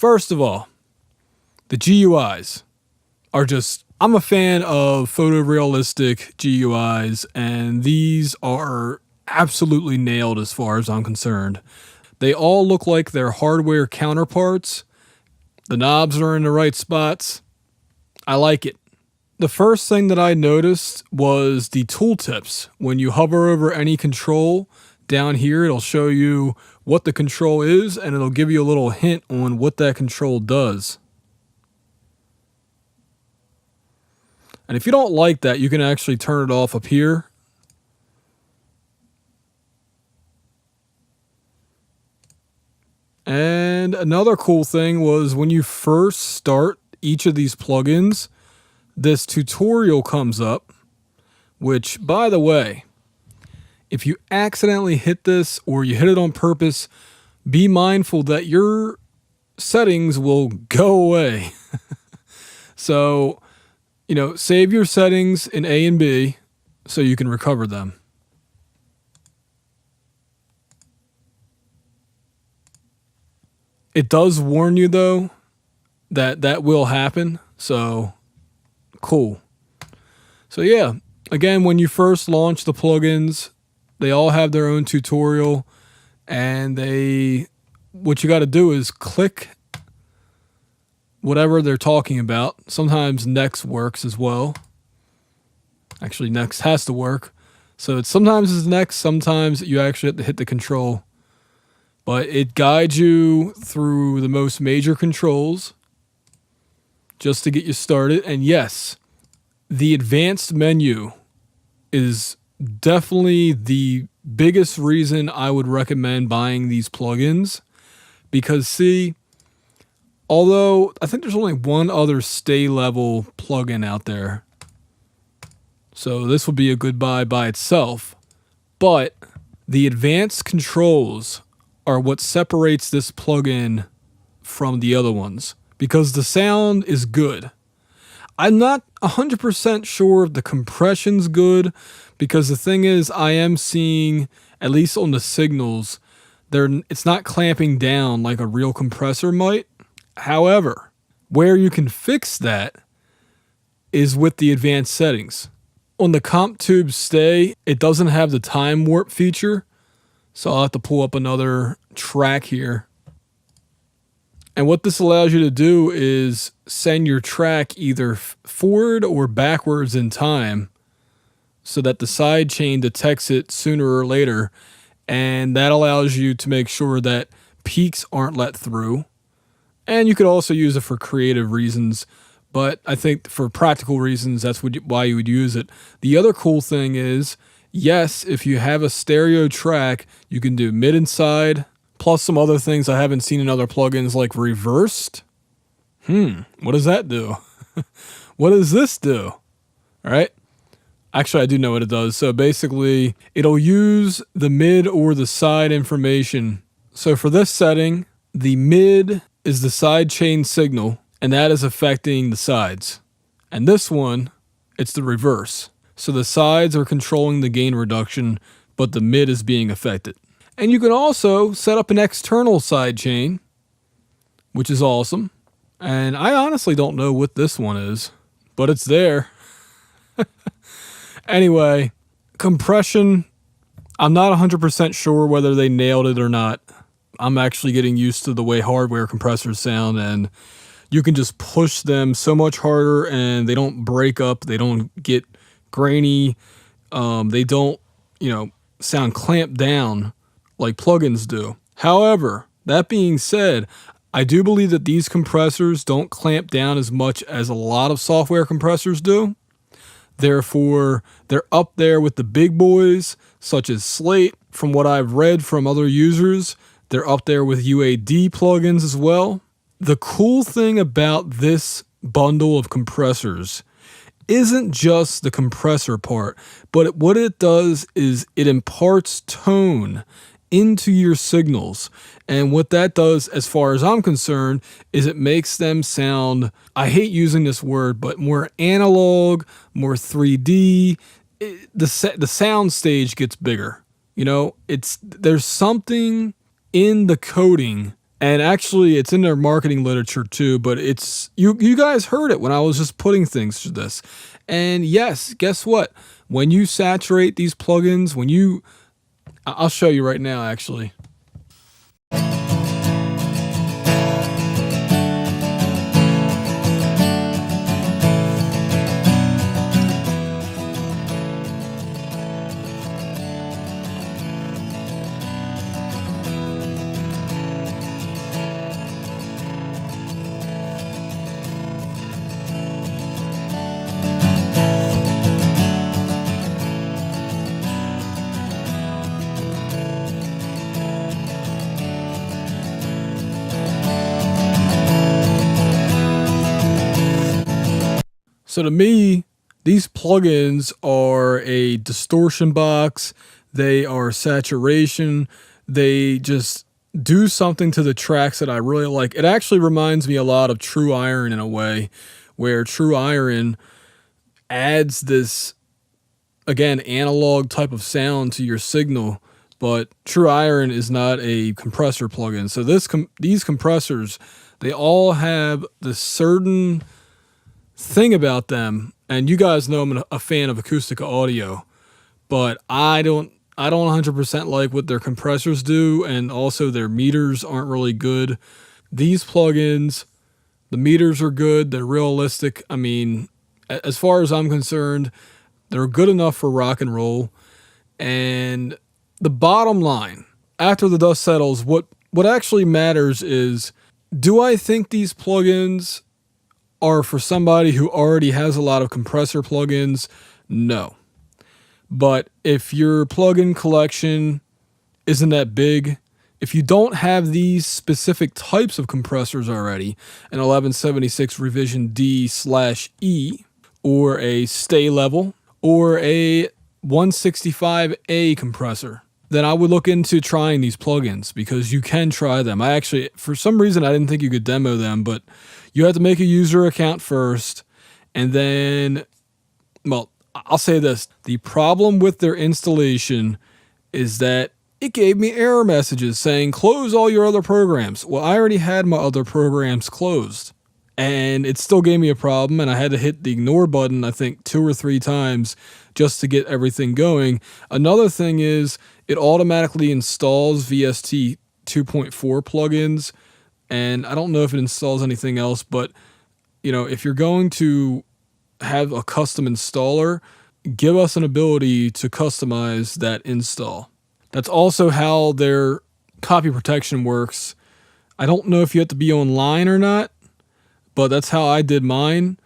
First of all, the GUIs are just, I'm a fan of photorealistic GUIs, and these are absolutely nailed as far as I'm concerned. They all look like their hardware counterparts. The knobs are in the right spots. I like it. The first thing that I noticed was the tooltips. When you hover over any control, down here it'll show you what the control is, and it'll give you a little hint on what that control does. And if you don't like that, you can actually turn it off up here. And another cool thing was when you first start each of these plugins, this tutorial comes up, which, by the way, if you accidentally hit this or you hit it on purpose, be mindful that your settings will go away. So, you know, save your settings in A and B so you can recover them. It does warn you, though, that that will happen. So, cool. So, yeah. Again, when you first launch the plugins, they all have their own tutorial. And what you got to do is click whatever they're talking about. Sometimes next works as well. Actually, next has to work. So, sometimes it's next. Sometimes you actually have to hit the control. But it guides you through the most major controls just to get you started. And yes, the advanced menu is definitely the biggest reason I would recommend buying these plugins. Because see, although I think there's only one other STA level plugin out there, so this will be a good buy by itself. But the advanced controls are what separates this plugin from the other ones, because the sound is good. I'm not 100% sure if the compression's good, because the thing is, I am seeing, at least on the signals, it's not clamping down like a real compressor might. However, where you can fix that is with the advanced settings. On the CompTube STA, it doesn't have the time warp feature, so I'll have to pull up another track here. And what this allows you to do is send your track either forward or backwards in time so that the side chain detects it sooner or later. And that allows you to make sure that peaks aren't let through. And you could also use it for creative reasons, but I think for practical reasons, that's why you would use it. The other cool thing is, yes, if you have a stereo track, you can do mid and side, plus some other things I haven't seen in other plugins like reversed. What does that do? What does this do? All right. Actually, I do know what it does. So basically, it'll use the mid or the side information. So for this setting, the mid is the side chain signal, and that is affecting the sides. And this one, it's the reverse. So the sides are controlling the gain reduction, but the mid is being affected. And you can also set up an external side chain, which is awesome. And I honestly don't know what this one is, but it's there. Anyway, compression, I'm not 100% sure whether they nailed it or not. I'm actually getting used to the way hardware compressors sound, and you can just push them so much harder and they don't break up, they don't get grainy, they don't, sound clamped down like plugins do. However, that being said, I do believe that these compressors don't clamp down as much as a lot of software compressors do. Therefore, they're up there with the big boys, such as Slate. From what I've read from other users, they're up there with UAD plugins as well. The cool thing about this bundle of compressors isn't just the compressor part, but what it does is it imparts tone into your signals. And what that does, as far as I'm concerned, is it makes them sound, I hate using this word, but more analog, more 3D. The sound stage gets bigger. There's something in the coding And actually, it's in their marketing literature too, but it's you guys heard it when I was just putting things through this. And yes, guess what? When you saturate these plugins, I'll show you right now actually. So to me, these plugins are a distortion box, they are saturation, they just do something to the tracks that I really like. It actually reminds me a lot of True Iron in a way, where True Iron adds this, again, analog type of sound to your signal, but True Iron is not a compressor plugin. So these compressors, they all have this certain thing about them, and you guys know I'm a fan of acoustic audio, but I don't 100% like what their compressors do, and also their meters aren't really good. These plugins, the meters are good, they're realistic. I mean, as far as I'm concerned, they're good enough for rock and roll. And the bottom line, after the dust settles, what actually matters is, do I think these plugins are for somebody who already has a lot of compressor plugins? No. But if your plugin collection isn't that big, if you don't have these specific types of compressors already, an 1176 revision D/E, or a stay level, or a 165A compressor, then I would look into trying these plugins, because you can try them. I actually, for some reason, I didn't think you could demo them, but you have to make a user account first, and then, well, I'll say this. The problem with their installation is that it gave me error messages saying, close all your other programs. Well, I already had my other programs closed, and it still gave me a problem, and I had to hit the ignore button, I think 2 or 3 times just to get everything going. Another thing is, it automatically installs VST 2.4 plugins, and I don't know if it installs anything else, but you know, if you're going to have a custom installer, give us an ability to customize that install. That's also how their copy protection works. I don't know if you have to be online or not, but that's how I did mine.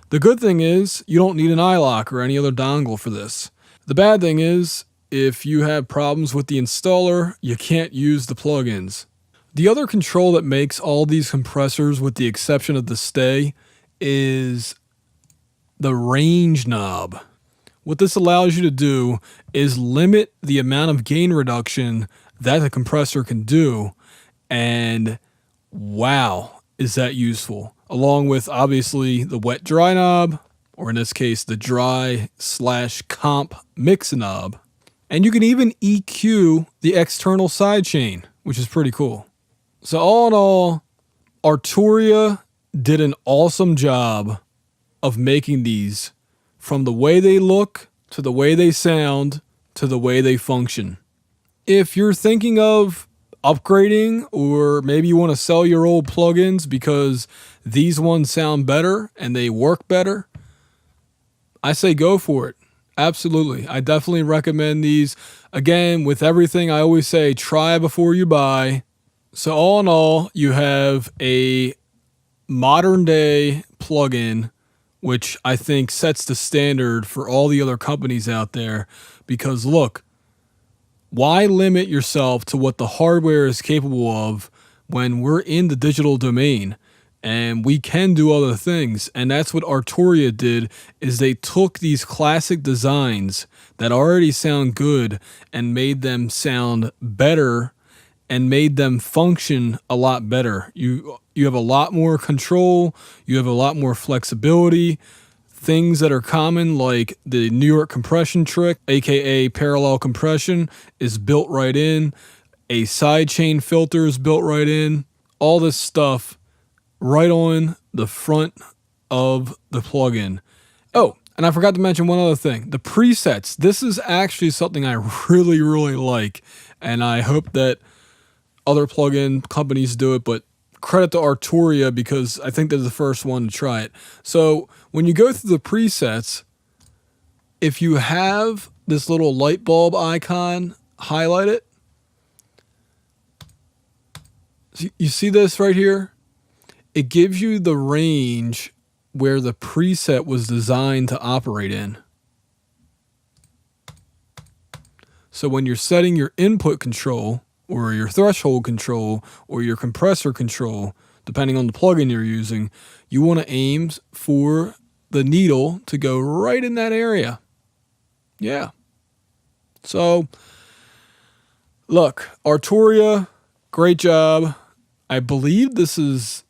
The good thing is, you don't need an iLock or any other dongle for this. The bad thing is, if you have problems with the installer, you can't use the plugins. The other control that makes all these compressors, with the exception of the stay, is the range knob. What this allows you to do is limit the amount of gain reduction that the compressor can do, and wow, is that useful. Along with, obviously, the wet-dry knob, or in this case, the dry/comp mix knob. And you can even EQ the external sidechain, which is pretty cool. So all in all, Arturia did an awesome job of making these, from the way they look, to the way they sound, to the way they function. If you're thinking of upgrading, or maybe you want to sell your old plugins because these ones sound better and they work better, I say go for it. Absolutely. I definitely recommend these. Again, with everything, I always say try before you buy. So all in all, you have a modern day plugin, which I think sets the standard for all the other companies out there. Because look, why limit yourself to what the hardware is capable of when we're in the digital domain and we can do other things? And that's what Arturia did, is they took these classic designs that already sound good and made them sound better and made them function a lot better. You have a lot more control, you have a lot more flexibility. Things that are common, like the New York compression trick, aka parallel compression, is built right in. A sidechain filter is built right in. all this stuff right on the front of the plugin. Oh, and I forgot to mention one other thing. The presets. This is actually something I really, really like. And I hope that other plugin companies do it, but credit to Arturia because I think they're the first one to try it. So when you go through the presets, if you have this little light bulb icon, highlight it. You see this right here? It gives you the range where the preset was designed to operate in. So when you're setting your input control or your threshold control or your compressor control, depending on the plugin you're using, you want to aim for the needle to go right in that area. Yeah. So, look, Arturia, great job. I believe this is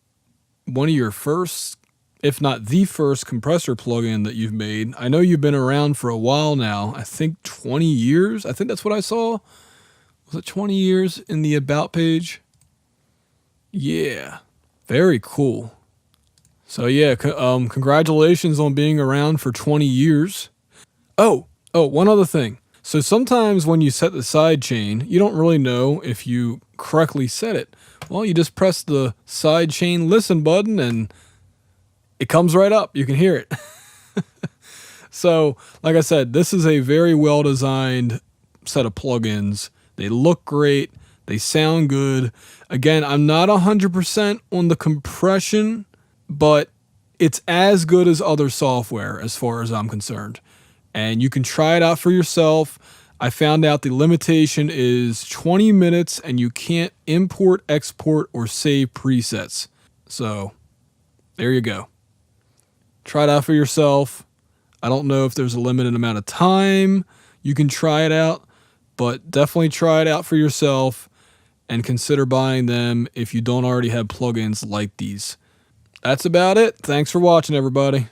one of your first, if not the first, compressor plugin that you've made. I know you've been around for a while now. I think 20 years. I think that's what I saw. Was it 20 years in the About page? Yeah. Very cool. So yeah, congratulations on being around for 20 years. Oh, one other thing. So sometimes when you set the side chain, you don't really know if you correctly set it. Well, you just press the side chain listen button and it comes right up. You can hear it. So, like I said, this is a very well-designed set of plugins. They look great. They sound good. Again, I'm not 100% on the compression, but it's as good as other software as far as I'm concerned. And you can try it out for yourself. I found out the limitation is 20 minutes and you can't import, export, or save presets. So there you go. Try it out for yourself. I don't know if there's a limited amount of time you can try it out, but definitely try it out for yourself and consider buying them if you don't already have plugins like these. That's about it. Thanks for watching, everybody.